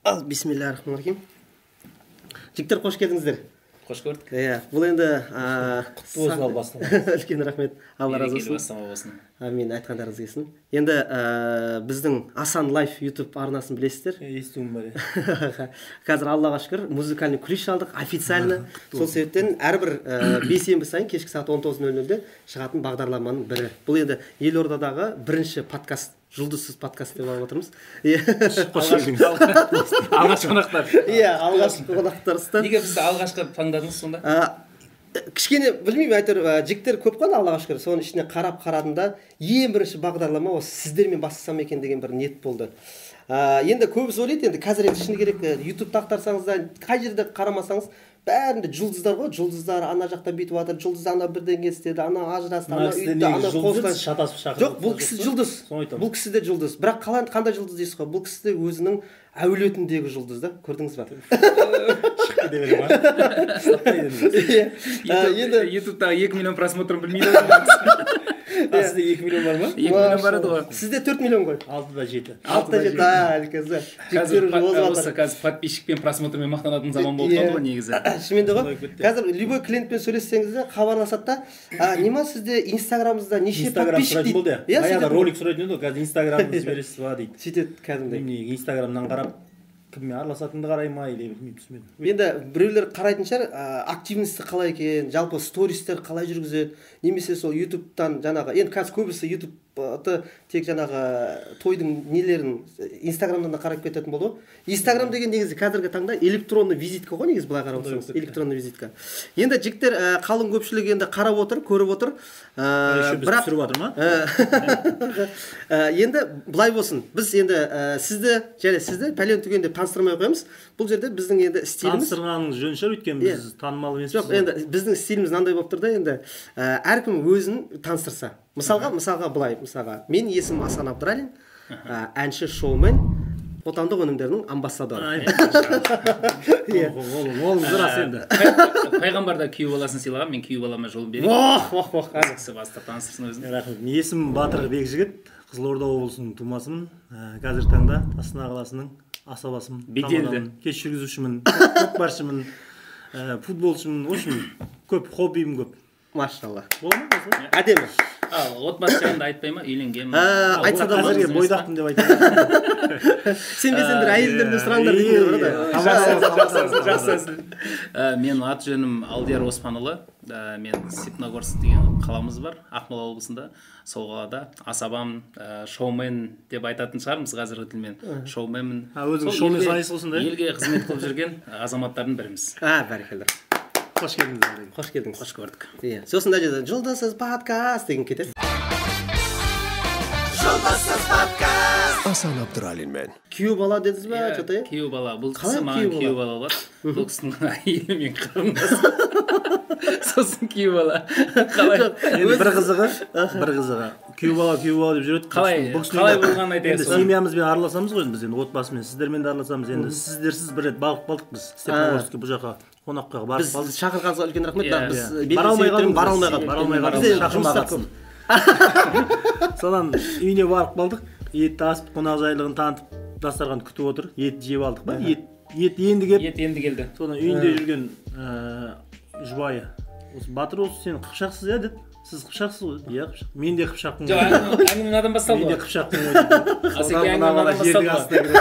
Бисмиллахир-рахманир-рахим. Жігіттер, қош келдіңіздер. Қош көрдік. Иә, бұл енді құтты болсын ал бастама. Үлкен рахмет. Алла разы болсын. Амин, айтқандарыңыз келсін. Енді біздің Асан Лайф YouTube арнасын білесіздер. Естуім бар. Қазір Аллаға шүкір музыкальный күрес алдық официально. Сол себептен әрбір бейсенбі сайын кешкі сағат 19:00-де шығатын бағдарламаның бірі. Бұл енді Елордадағы бірінші подкаст, жұлдызсыз подкаст деп алып отырмыз. Қош келдіңіз. Алғашқы қонақтар. Иә, алғашқы қонақтарсыздар. Неге бізді алғашқы таңдадыңыз сонда? Кішкене білмеймін, әйтеуір жігіттер көп қой, Аллаға шүкір. Соның ішіне қарадым да, ең бірінші бағдарлама осы сіздермен бастасам екен деген бір ниет болды. Енді көбісі ойлайды, енді қазір енді шыны керек YouTube тақтарсаңыз да, қай жерде қарамасаңыз, бәрінде жұлдыздар ғой, жұлдыздар ана жақта бүйтіп жатыр, жұлдыз ана бірдеңе істеді, ана ажырасты, ана үйтті, ана қосылды. Шатасып шақырды. Жоқ, бұл кісі жұлдыз. Бұл кісі де жұлдыз. Бірақ қандай жұлдыз дейсіз ғой? Бұл кісі де өзінің әулетіндегі жұлдыз да. Көрдіңіз ба? Шыққы деп берем ба? Ютубтағы 2 миллион просмотрын білмейді. Сізде 2 миллион бар ма? 2 миллион бар еді ғой. Сізде 4 миллион ғой. 6-да 7. 6-да 7. Қазір подписчикпен просмотрмен мақтанатын заман болып қалды ғой негізі. Шынымен де ғой. Қазір любой клиентпен сөйлессеңіз де хабарласады да, нема сізде инстаграмыңызда неше подписчик дейді. Баяғыда ролик сұрайтын еді ғой, қазір инстаграмды жібересіз ба дейді. Сөйтеді кәдімгідей. Инстаграмнан қарап кіммен араласатынды қарай ма или білмеймін, түсінбедім. Енді біреулер қарайтын шығар, активності қалай екен, жалпы стористер қалай жүргізеді, немесе сол ютубтан жаңағы, енді қазір көбісі ютубты тек жаңағы тойдың нелерін инстаграмнан да қарап кететін болды ғой. Инстаграм деген негізі қазіргі таңда электронный визитка ғой, негізі былай қарап отырсаңыз, электронный визитка. Енді жігіттер қалың көпшілік енді қарап отыр, көріп отыр. Бірақ түсіріп жатыр ма? Енді былай болсын. Біз енді сізді пәлен түгенде таныстырмай қоямыз. Бұл жерде біздің енді стиліміз таныстырғаныңыз жөн шығар, өйткені біз танымал емеспіз. Жоқ, енді біздің стиліміз мынандай болып тұр да, енді әркім өзін таныстырса. Мысалға былай, мен есімім Асан Абдралин, әнші, шоумен, отандық өнімдердің амбассадоры. Олыңыз рас енді. Пайғамбарда күйеу баласын сыйлаған, мен күйеу балама жол берейін. Кісі бастап таныстырсын өзін. Рахмет. Есімім Батыр Бекжігіт, Қызылорда облысының тумасымын. Қазіргі таңда Астана қаласының асабасымын. Беделді. Кеш жүргізушімін, көкпаршымын, футболшымын, общем, көп хоббиім көп. Машалла. Бола ма? Әдемі. Отбасы жайында айтпай ма? Үйленгенмін. Айтса да қазірге бойдақпын деп айтайын. Сенбесеңдер әйелдерден сұраңдар дейтіндер бар да. Жақсы. Мен аты жөнім Алдияр Оспанұлы. Мен Степногорск деген қаламыз бар, Ақмола облысында. Сол қалада асабам, шоумен деп айтатын шығармыз қазіргі тілмен. Шоуменмін. Өзің шоумен санайсыз болсын да? Елге қызмет қылып жүрген азаматтардың біріміз. Бәрекелді. Қош келдіңіз. Қош келдіңіз. Қош көрдік. Сосын да жеді, жұлдызсыз подкаст деген кетеді. Жұлдызсыз подкаст. Асан Абдралинмен. Күйеу бала дедіңіз ба? Күйеу бала. Бұл кісі маған күйеу бала бар. Бұл кісінің әйелі мен қарындас. Сосын күйеу бала. Енді бір қызығы. Күйеу бала деп жүреді. Қалай болғанын айтайын. Семьямызбен араласамыз ғой, біз енді отбасымен, сіздермен де араласамыз. Енді сіздерсіз бір рет бағып қалдық біз Степногорскке бұл жаққа қонаққа барып қалдық. Біз шақырғаныңызға үлкен рахмет. Біз бара алмай қалдық. Содан үйіне барып қалдық. Етті асып, қонақжайлығын танытып, дастархан күтіп отыр. Ет жеп алдық па? Ет енді келді. Содан үйінде жүрген жұбайы. Батыр, осы сен қыпшақсыз деді. Сіз қыпшақсыз ғой? Иә, қыпшақ. Мен де қыпшақпын. Әңгімен адам басталды ғой. Мен де қыпшақпын ғой. Асеке әңгімен адам басталды ғой.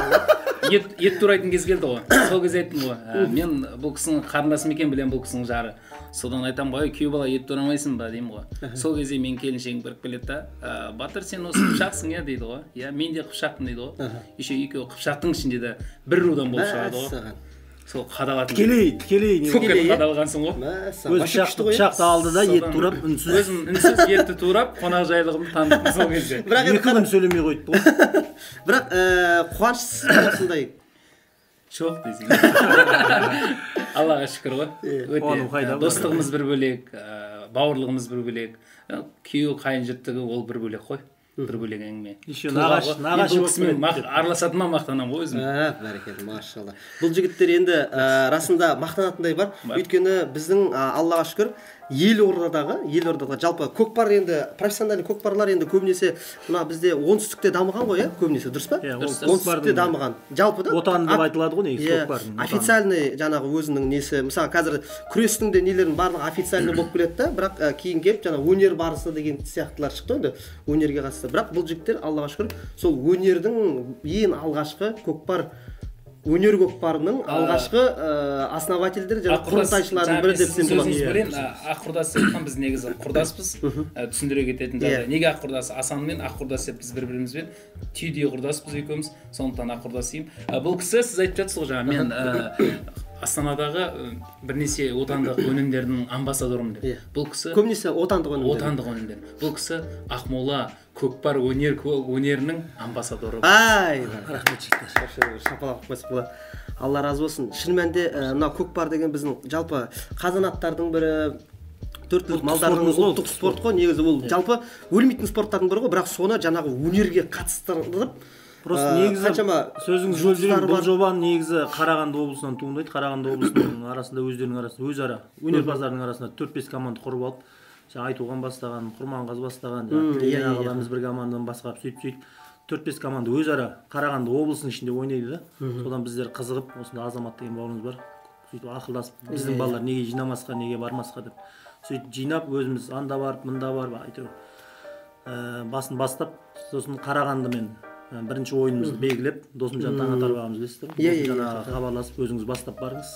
Ет турайтын кез келді ғой. Сол кез айттым ғой. Мен бұл кісінің қарындасым екен, білем бұл кісінің жары. Содан айтам ғой, күйеу бала ет турамайсың ба деймін ғой. Сол кезде мен келіншегім кіріп келеді да, Батыр, сен осы қыпшақсың иә дейді ғой. Иә, мен де қыпшақпын дейді ғой. Еще екеуі қыпшақтың ішінде де бір рудан болып шығады ғой. Сол қадалатын. Тікелей. Қадалғансың ғой. Өз пышақты алды да ет турап, үнсіз. Өзім үнсіз етті турап, қонақ жайлығымды танытып сол кезде. Екі күн сөйлемей қойды ғой. Бірақ қуаныштысыз осындай. Жоқ дейсің. Аллаға шүкір ғой. Өте достығымыз бір бөлек, бауырлығымыз бір бөлек. Күйеу қайын жұрттығы ол бір бөлек қой. Бір бөлек әңгіме. Еще нағашы кісімен араласатыма мақтанамын ғой өзім. Бәрекелді, машалла. Бұл жігіттер енді расында мақтанатындай бар. Өйткені біздің Аллаға шүкір елордадағы жалпы көкпар енді профессиональный көкпарлар енді көбінесе мына бізде оңтүстікте дамыған ғой, көбінесе дұрыс па? Оңтүстікте дамыған. Жалпы да отан деп айтылады ғой негізі көкпардың. Официальный жаңағы өзінің несі, мысалы қазір күрестің де нелердің барлығы официальный болып келеді да, бірақ кейін келіп жаңағы өнер барысы деген сияқтылар шықты енді өнерге қатысты. Бірақ бұл жігіттер Аллаға шүкір сол өнердің ең алғашқы өнер көкпарының алғашқы основательдері және құрылтайшылардың бірі деп сен болады. Ақ құрдас деп біз негізі құрдаспыз. Түсіндіре кететін жағдай. Неге ақ құрдас? Асанмен ақ құрдас деп біз бір-бірімізбен түйдей құрдаспыз екеуміз. Сондықтан ақ құрдас деймін. Бұл кісі сіз айтып жатсыз ғой жаңа мен Астанадағы бірнеше отандық өнімдердің амбассадорымын деп. Бұл кісі көбінесе отандық өнімдер. Бұл кісі Ақмола көкпар өнерінің амбассадоры. Рахмет жігіттер. Шапалақ қойсақ болады. Алла разы болсын. Шын мәнінде мына көкпар деген біздің жалпы қазанаттардың бірі, төрткүл малдардың ұлттық спорт қой. Негізі ол жалпы өлмейтін спорттардың бірі ғой, бірақ соны жаңағы өнерге қатыстырып просто негізі сөзіңіз жолдырын бұл жобаны негізі Қарағанды облысынан туындайды. Қарағанды облысының арасында өздерінің арасында өзара өнерпаздардың арасында 4-5 команда құрып алып, Айтуған бастаған, Құрманғазы бастаған, Илья ағаларымыз бір командадан басқарып сөйтіп 4-5 команда өзара Қарағанды облысының ішінде ойнайды да. Содан біздер қызығып, осында Азамат деген бауырымыз бар. Сөйтіп ақылдасып, біздің балалар неге жинамасқа, неге бармасқа деп. Сөйтіп жинап өзіміз анда барып, мында барып, әйтеуір басын бастап, сосын Қарағандымен бірінші ойынымызды белгілеп, Досымжан Таңатаров ағамыз білесіздер. Жаңағы хабарласып, өзіңіз бастап барыңыз.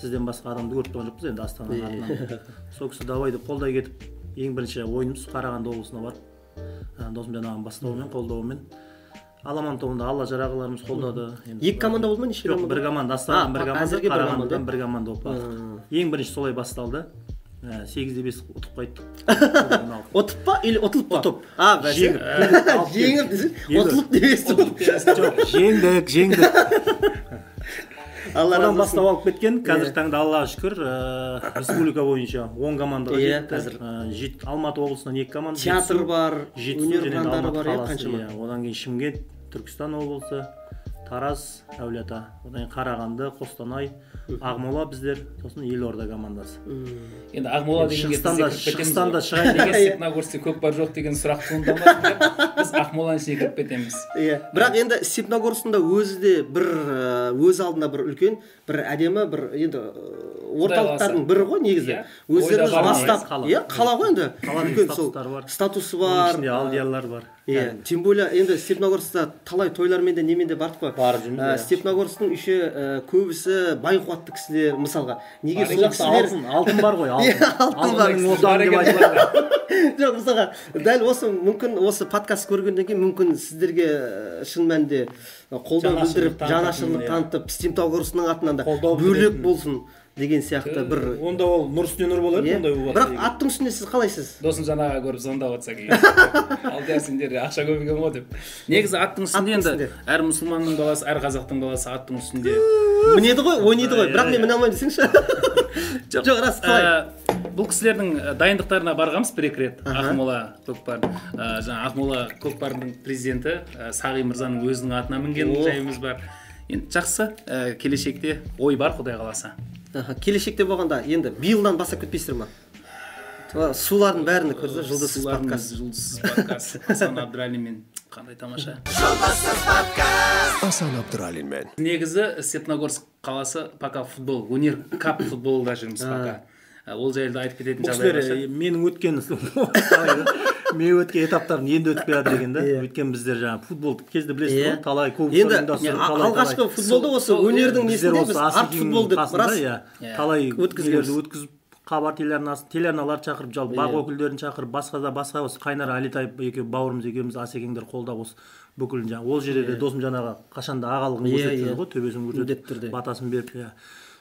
Сізден басқа адамды көріп тұрған жоқпыз енді Астананың атынан. Сол кісі давай деп қолдай кетіп, ең бірінші ойынымыз Қарағанды облысына барып, Досымжан ағам бастауымен, қолдауымен. Аламан тобында Алла жарағыларымыз қолдады. Екі команда болды ма, неше команда? Жоқ, бір команда, Астанадан бір команда, Қарағандыдан бір команда болып бардық. Ең бірінші солай басталды. 8-5 ұтып қайттық. Ұтып па или ұтылып па? Ұтып. Жеңіп десең, ұтылып демесің. Жеңдік. Алладан бастап алып кеткен. Қазір таңда Аллаға шүкір республика бойынша 10 командаға жетті. Алматы облысынан 2 команда. Театр бар, өнер құрандары бар, қаншама. Одан кейін Шымкент, Түркістан облысы, Тараз, Әулиеата, одан кейін Қарағанды, Қостанай, Ақмола біздер, сосын Елорда командасы. Енді Ақмола дегенге Шығыстанда шығайын деген Степногорскте көкпар жоқ деген сұрақ туындамасын деп біз Ақмоланың ішіне кіріп кетеміз. Бірақ енді Степногорскында өзі де бір өз алдына бір үлкен, бір әдемі, бір енді орталықтардың бірі ғой негізі. Өздеріңіз бастап, қала ғой енді. Үлкен сол статусы бар. Ішінде алдиялар бар. Тем более енді Степногорскта талай тойлармен де немен де бардық қой. Степногорсктың үші көбісі бай қуатты кісілер, мысалға. Неге сол кісілер алтын бар ғой, алтын бар. Жоқ, мысалға, дәл осы мүмкін осы подкаст көргеннен кейін мүмкін сіздерге шын мәнінде қолдау білдіріп, жанашырлық танытып, Степногорскның атынан да бөлек болсын деген сияқты бір. Онда ол нұр үстіне нұр болар, ондай болады. Бірақ аттың үстінде сіз қалайсыз? Досымжан аға көріп звондап жатса кейін. Алдияр сендер ақша көп екен ғой деп. Негізі аттың үстінде енді әр мұсылманның баласы, әр қазақтың баласы аттың үстінде мінеді ғой, ойнайды ғой. Бірақ мен міне алмаймын десеңші. Жоқ, рас қалай? Бұл кісілердің дайындықтарына барғанбыз бір-екі рет. Ақмола көкпар. Жаңа Ақмола көкпардың президенті Сағи мырзаның өзінің атына мінген жайымыз бар. Енді жақсы, келешекте ой бар, Құдай қаласа. Келешекте болғанда енді биылдан бастап кетпейсіздер ма? Сулардың бәрін көрді, жұлдызсыз подкаст. Жұлдызсыз подкаст. Асан Абдуралинмен қандай тамаша. Жұлдызсыз подкаст. Асан Абдуралинмен. Негізі Степногорск қаласы пока футбол, өнер кап футболда жүрміз пока. Ол жайлы айтып кететін жағдай бар. Менің өткен этаптарын енді өтіп келеді деген да. Өткен біздер жаңа футбол кезді білесіз ғой, талай көп енді алғашқы футболда осы өнердің несінде біз арт футбол деп рас талай өткізіп хабар телеарналар шақырып, жалпы бақ өкілдерін шақырып, басқа осы Қайнар Әлитаев екеуі бауырымыз екеуміз Асекеңдер қолдап осы бүкіл жаңа ол жерде де Досымжан аға қашанда ағалығын көрсетті ғой, төбесін көрсетіп, батасын беріп,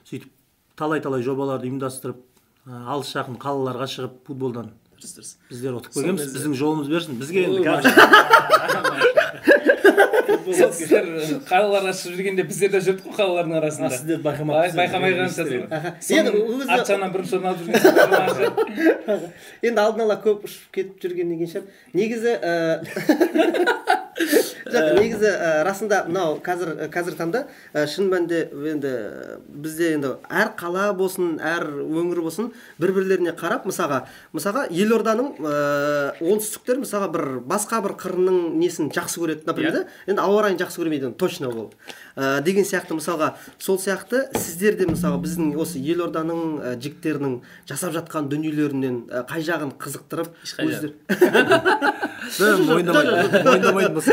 сөйтіп талай жобаларды ұйымдастырып, алыс жақын қалаларға шығып футболдан біздер ұтып келгенбіз, біздің жолымыз берсін, бізге енді сіздер қалаларға шығып жүргенде біздер де жүрдік қой қалалардың арасында. Сіздер байқамай қалыпсыздар. Арт жағынан бірінші орын алып жүрген. Енді алдын ала көп ұшып кетіп жүргеннен кейін шығар. Негізі Жоқ, негізі расында мынау қазір таңда шын мәнінде енді бізде енді әр қала болсын, әр өңір болсын, бір-бірлеріне қарап, мысалға елорданың оңтүстіктер мысалға бір басқа бір қырының несін жақсы көреді, например, енді ауа райын жақсы көрмейді, точно ол. Деген сияқты мысалға сол сияқты сіздер де мысалға біздің осы елорданың жігіттерінің жасап жатқан дүниелерінен қай жағын қызықтырып өздер мойындамайтын болса.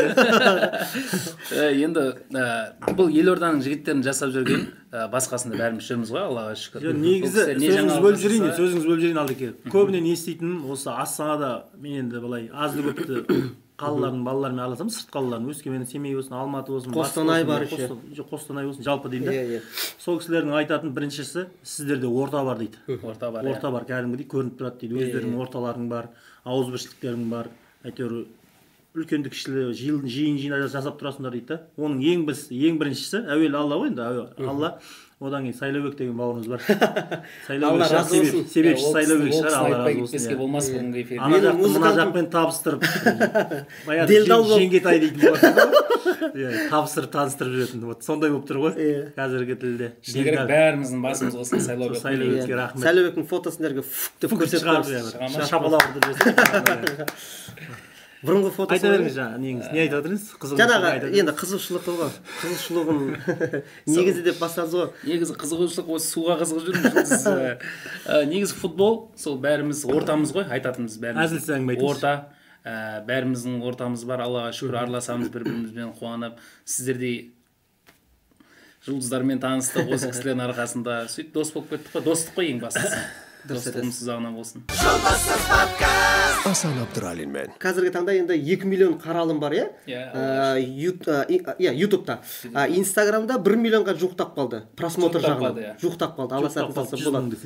Енді бұл елорданың жігіттерін жасап жүрген басқасында бәріміз жүрміз ғой, Аллаға шүкір. Негізі сөзіңіз бөліп жіберейін Алдеке. Көбіне не істейтінім осы Астанада мен енді былай азды көпті қалалардың балаларымен араласамын, сырт қалалардың, Өскемен, Семей болсын, Алматы болсын, Қостанай бар еще. Қостанай болсын, жалпы деймін да. Сол кісілердің айтатын біріншісі, сіздерде орта бар дейді. Орта бар. Орта бар, кәдімгідей көрініп тұрады дейді. Өздерінің орталарың бар, ауызбіршіліктерің бар. Әйтеуір үлкенді кішілі жиын жасап тұрасыңдар дейді да. Оның ең біріншісі әуелі Алла ғой енді, Алла. Одан кейін Сайлаубек деген бауырымыз бар. Сайлаубек себепші Сайлаубек шығар, Алла разы болсын. Беске болмас бүгінгі эфир. Ана жақты мына жақпен табыстырып, жеңгетай дейтін бар. Табыстырып таныстырып жүретін. Сондай болып тұр ғой қазіргі тілде. Шыны керек бәріміздің басымыз қосқан Сайлаубек. Сайлаубекке рахмет. Сайлаубектің фотосын жерге фук деп көрсетіп шапалақ ұрды. Бұрынғы фотосы. Айта беріңіз жаңа, неңіз, не айтып отырсыз? Жаңағы енді қызығушылығы ғой. Қызығушылығын негізі деп бастадыңыз ғой. Негізі қызығушылық осы суға қызығып жүрміз. Негізі футбол, сол бәріміз ортамыз ғой, айтатынымыз бәріміз. Әзілсіз әңгіме айтыңыз. Орта, бәріміздің ортамыз бар, Аллаға шүкір, араласамыз бір-бірімізбен қуанып. Сіздердей жұлдыздармен таныстық, осы кісілердің арқасында сөйтіп дос болып кеттік қой, достық қой ең бастысы. Достығымыз жағынан болсын. Жолдасыз подкаст. Асан Абдуралинмен. Қазіргі таңда енді 2 миллион қаралым бар, ютубта. Инстаграмда 1 миллионға жуықтап қалды. Просмотр жағынан. Жуықтап қалды. Алла сәтін салса болады.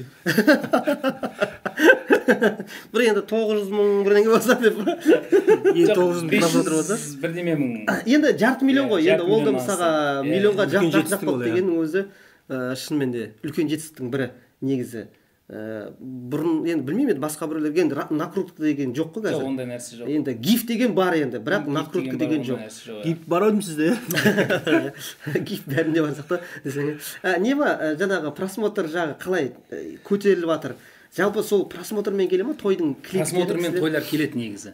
Бір енді 900 мың бірдеңе болса деп. 900 мың просмотр болса? Бірдеме мың. Енді жарты миллион ғой. Енді ол да мысалға миллионға жақсақ болды дегеннің өзі шынымен де үлкен жетістіктің бірі негізі. Бұрын енді білмеймін, басқа біреулерге енді накрутка деген жоқ қой қазір. Жоқ, ондай нәрсе жоқ. Енді гиф деген бар енді, бірақ накрутка деген жоқ. Гиф бар ау деймін сізде. Гиф бәрінде бар сияқты десең. Не ма жаңағы просмотр жағы қалай көтеріліп жатыр? Жалпы сол просмотрмен келе ма тойдың клиптері? Просмотрмен тойлар келеді негізі.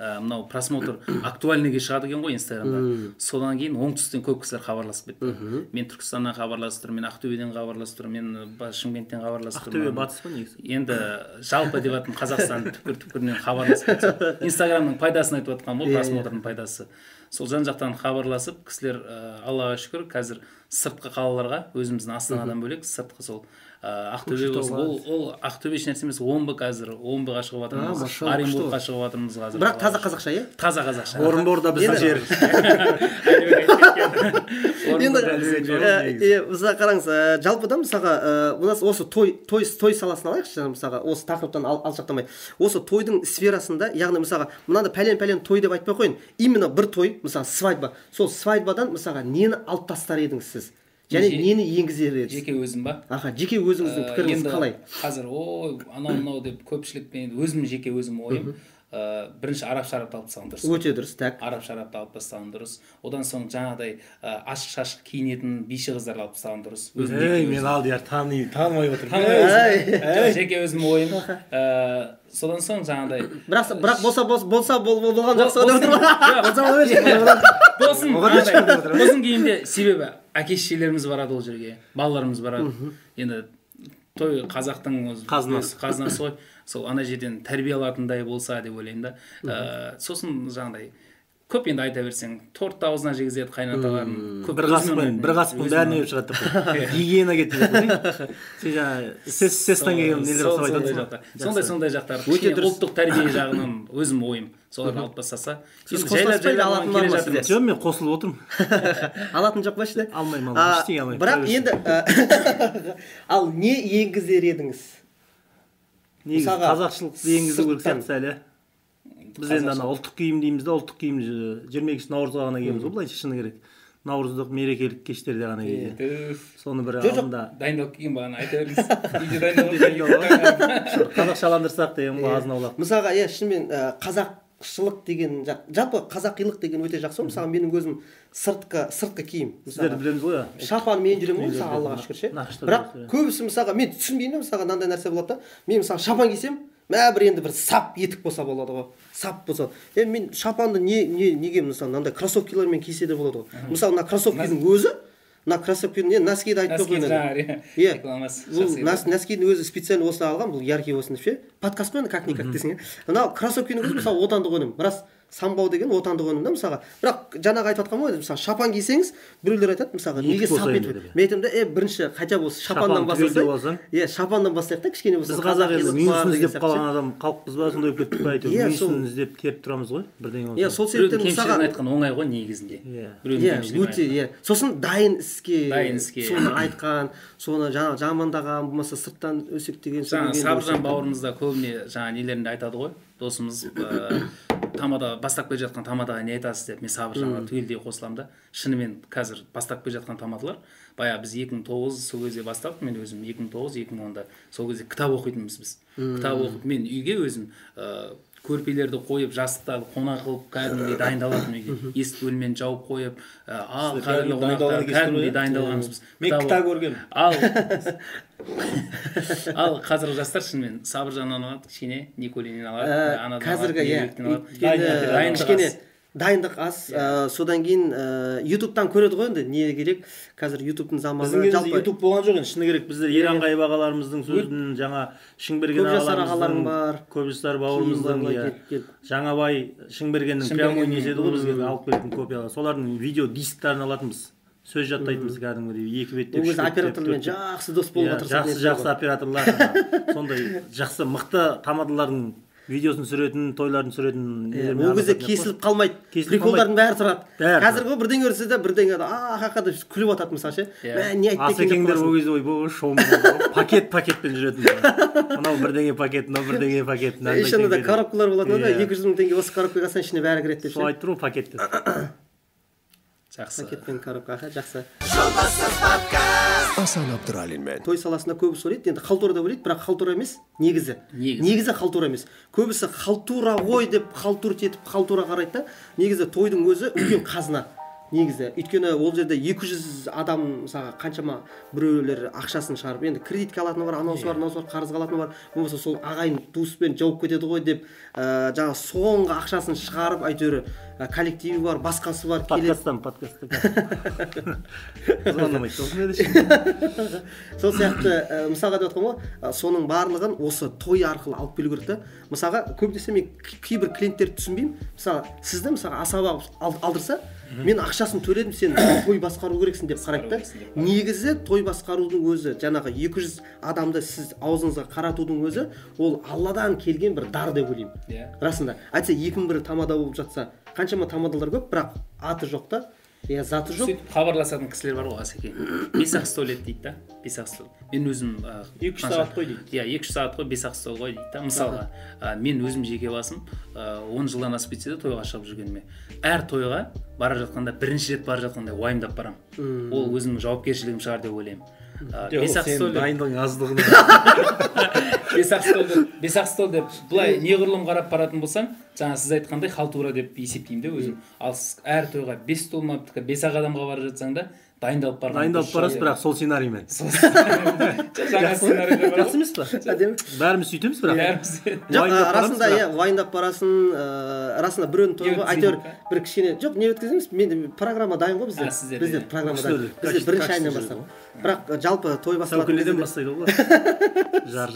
Мынау просмотр актуальныйге шығады екен ғой Инстаграмда. Содан кейін оңтүстіктен көп кісілер хабарласып кетті. Мен Түркістаннан хабарласып тұрмын, мен Ақтөбеден хабарласып тұрмын, мен Шымкенттен хабарласып тұрмын. Ақтөбе батыс па негізі? Енді жалпы деп жатырмын, Қазақстан түкпір-түкпірінен хабарласып кетті. Инстаграмның пайдасын айтып жатқан ғой, просмотрдың пайдасы. Сол жан-жақтан хабарласып, кісілер Аллаға шүкір қазір сыртқы қалаларға, өзіміздің Астанадан бөлек сыртқы сол Ақтөбе ол Ақтөбе еш нәрсе емес, Омбы қазір, Омбыға шығып жатырмыз, Оренбургқа шығып жатырмыз қазір. Бірақ таза қазақша, е? Таза қазақша. Орынборда біздің жер. Енді мысалға қараңыз, жалпыда мысалға осы той саласын алайықшы, мысалға осы тақырыптан алшақтамай. Осы тойдың сферасында, яғни мысалға мынаны пәлен той деп айтпай қойын, именно бір той, мысалға свадьба. Сол свадьбадан мысалға нені алып тастар едіңіз сіз? Және нені енгізер едіңіз? Жеке өзім ба? Жеке өзіңіздің пікіріңіз қалай? Қазір анау деп көпшілікпен өзім жеке өзім ойым. Бірінші араб шарапты алып тастаған дұрыс. Өте дұрыс, так. Араб шарапты алып тастаған дұрыс. Одан соң жаңағыдай ашық-шашық киінетін биші қыздар алып тастаған дұрыс. Мен Алдияр танымай отырмын. Жеке өзім ойым. Содан соң жаңағыдай. Бірақ болса болған жақсы отырмын. Болсын кейінде себебі әке-шешелеріміз барады ол жерге, балаларымыз барады. Енді той қазақтың қазынасы ғой. Сол ана жерден тәрбие алатындай болса деп ойлаймын да. Сосын жаңағыдай көп енді айта берсең, тортты аузына жегізеді қайнаталарын. Бір қасықпен бәріне еп шығады деп. Гигиена кетті. Сен жаңа сестан келген нелер жасап айтады. Сондай жақтар. Ұлттық тәрбие жағынан өзім ойым. Соларды алып тастаса. Жайлап келе жатыр. Жоқ, мен қосылып отырмын. Алатын жоқ па іште? Алмаймын, ештеңе алмаймын. Бірақ енді ал не енгізер едіңіз? Негізі қазақшылықты енгізу керек сияқты сәл. Біз енді ұлттық киім дейміз да, ұлттық киім 22 наурызға ғана киеміз ғой, былайша шыны керек. Наурыздық мерекелік кештерде ғана киеді. Соны бір алдында дайындалып келген бағана айта беріңіз. қазақшаландырсақ деген ғой азын-аулақ. Мысалға, шынымен қазақ сыртқышылық деген жалпы қазақилық деген өте жақсы ғой. Мысалы менің өзім сыртқы киім. Сіздер білеміз ғой. Шапанмен жүремін ғой, мысалы Аллаға шүкір ше. Бірақ көбісі мысалға мен түсінбеймін, мысалға мынандай нәрсе болады да. Мен мысалы шапан кисем, енді бір сап етік болса болады ғой. Сап болса. Мен шапанды неге мысалы мынандай кроссовкилермен кисе де болады ғой. Мысалы мына кроссовкидің өзі мына кроссовкидің носкиді айтып қойған. Иә. Носкидің өзі специально осылай алған, бұл яркий болсын деп ше. Подкаст қой, как никак десең. Мынау кроссовкидің өзі мысалы отандық өнім. Рас, самбау деген отандық өнім да мысалға. Бірақ жаңағы айтып жатқан ғой, мысалы шапан кисеңіз, біреулер айтады мысалға, неге сап етіп. Мен айтамын, бірінші хотя бы шапаннан бастасақ. Иә, шапаннан бастайық та кішкене болса. Біз қазақ елі минусын іздеп қалған адам қалыппыз ба, сондай болып кеттік па әйтеуір. Минусын іздеп теріп тұрамыз ғой, бірдеңе болса. Иә, сол себептен мысалға айтқан оңай ғой негізінде. Иә, өте, иә. Сосын дайын іске соны айтқан, соны жамандаған, болмаса сырттан өсектеген. Сабыржан бауырымыз да көбіне жаңа нелерінде айтады ғой. Досымыз тамада бастап келе жатқан тамадаға не айтасыз деп мен Сабыржанға түгелдей қосыламын да. Шынымен қазір бастап келе жатқан тамадалар баяғы біз 2009 сол кезде бастап, мен өзім 2009-2010-да сол кезде кітап оқитынбыз біз. Кітап оқып мен үйге өзім көрпелерді қойып, жастықтарды қонақ қылып кәдімгідей дайындалатын үйге. Есік бөлмені жауып қойып, ал қадірлі қонақтар кәдімгідей дайындалғанбыз біз. Мен кітап көргенмін. Ал қазіргі жастар шынымен Сабыржаннан алады, кішкене Николинен алады, қазіргі кішкене дайындық аз, содан кейін ютубтан көреді ғой енді не керек. Қазір ютубтың заманы. Біздің кезімізде ютуб болған жоқ енді, шыны керек. Біздер Еранғайып ағаларымыздың сөзін, жаңа Шыңберген ағаларымыздың бар, Көпжасар бауырымыздың, Жаңабай Шыңбергеннің прямой несі еді ғой бізге алып келетін копиялар. Солардың видео дисктарын алатынбыз. Сөз жаттайтынбыз кәдімгідей, екі беттеп. Ол кезде оператормен жақсы дос болуға тырысатын. Жақсы операторлар, сондай жақсы мықты тамадалардың видеосын түсіретін, тойларын түсіретін. Ол кезде кесіліп қалмайды. Приколдардың бәрі тұрады. Қазіргі бірдеңе өрсе де бірдеңе ақақада күліп атады мысалы ше. Не айтты екен деп қоясың. Ол кезде ойбой шоу пакетпен жүретін. Анау бірдеңе пакет, мынау бірдеңе пакет. Ішінде коробкалар болатын да, 200 мың теңге осы коробкаға салсаң ішіне бәрі кіреді деп ше. Сол айтып тұрмын пакет деп. Жақсы. Пакетпен коробкаға жақсы. Асан Абдыралинмен. Той саласында көбісі ойлайды, енді халтура деп ойлайды, бірақ халтура емес, негізі. Негізі халтура емес. Көбісі халтура ғой деп халтур етіп халтура қарайды да, негізі тойдың өзі үлкен қазына. Негізі, өйткені ол жерде 200 адам мысалға қаншама біреулер ақшасын шығарып, енді кредитке алатыны бар, анаусы бар, қарызға алатыны бар, болмаса сол ағайын туыспен жауып кетеді ғой деп, жаңа соңғы ақшасын шығарып, әйтеуір коллективі бар, басқасы бар, подкасттан. Звондамайды, сосын еді. Сол сияқты, мысалға деп отқан ғой, соның барлығын осы той арқылы алып келу керек та. Мысалға, көбінесе мен кейбір клиенттерді түсінбеймін. Мысалға, сізді мысалға асаба алдырса, мен ақшасын төледім, сен той басқару керексің деп қарайды да. Негізі той басқарудың өзі, жаңағы 200 адамды сіз аузыңызға қаратудың өзі, ол Алладан келген бір дар деп ойлаймын. Расында. Айтса 2001 тамада болып жатса, қаншама тамадалар көп, бірақ аты жоқ та. Я заты жоқ. Сөйтіп хабарласатын кісілер бар ғой, Асеке. 5-ақ стол еді дейді да. 5-ақ стол. Мен өзім 2-3 сағат қой дейді. Иә, 2-3 сағат қой, 5-ақ стол қой дейді да. Мысалға, мен өзім жеке басым 10 жылдан асып кетсе де тойға шығып жүргеніме. Әр тойға бара жатқанда, бірінші рет бара жатқанда уайымдап барам. Ол өзімнің жауапкершілігім шығар деп ойлаймын. 5-ақ стол дайындығың аздығын. 5-ақ стол деп былай неғұрлым қарап баратын болсаң, жаңа сіз айтқандай халтура деп есептеймін де өзім. Ал әр тойға 5 стол ма, 5-ақ адамға бара жатсаң да дайындалып барасыз, бірақ сол сценариймен. Жаңа сценарийде бар. Жақсы емес па? Бәріміз сөйтеміз бірақ. Жоқ, расында иә, уайымдап барасын, расында біреудің тойға әйтеуір бір кішкене, жоқ, не өткіземіз? Мен программа дайын ғой бізде. Бізде программа дайын. Бізде бірінші айынан бастап. Бірақ жалпы той басталатын кезде бастайды ғой. Жар.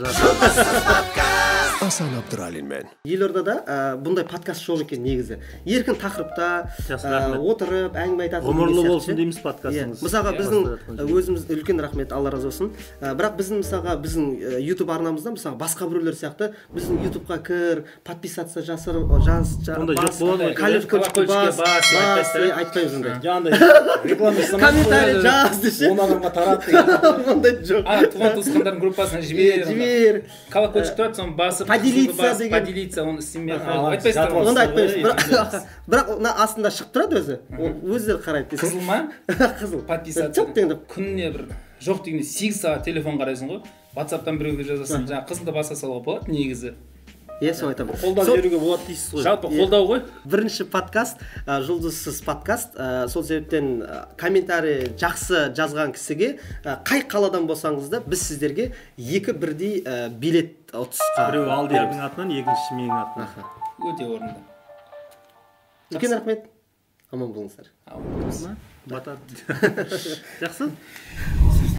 Асан Абдыралинмен. Елордада бұндай подкаст жоқ екен негізі. Еркін тақырыпта отырып әңгіме айтатын. Ғұмырлы болсын дейміз подкастыңыз. Мысалға біздің өзіміз үлкен рахмет, Алла разы болсын. Бірақ біздің мысалға біздің YouTube арнамызда мысалға басқа біреулер сияқты біздің YouTubeға кір, подписаться жаз, ондай жоқ болады. Колокольчикке бас, айтпаймыз ондай. Жаңағыдай реклама комментарий жаз десе. Он адамға тарат деген. Ондай жоқ. Туған туысқандардың группасына жібер. Колокольчик тұрады, соны басып поделиться, оны істемей айтпайсыздар. Онда айтпаймыз. Бірақ астында шығып тұрады өзі. Өздері қарайды. Қызыл ма? Қызыл. Подписаться. Жоқ дегенде күніне бір жоқ дегенде 8 сағат телефон қарайсың ғой. WhatsApp-тан біреуге жазасың. Жаңа қызылды баса салуға болады негізі. Иә, соны айтамын. Қолдап жіберуге болады дейсіз ғой. Жалпы қолдау ғой. Бірінші подкаст, жұлдызсыз подкаст. Сол себептен комментарий жақсы жазған кісіге қай қаладан болсаңыз да біз сіздерге 2 бірдей билет ұтысқа. Біреу Алдиярдың атынан, екіншісі менің атынан. Өте орынды. Үлкен рахмет. Аман болыңыздар. Батады. Жақсы.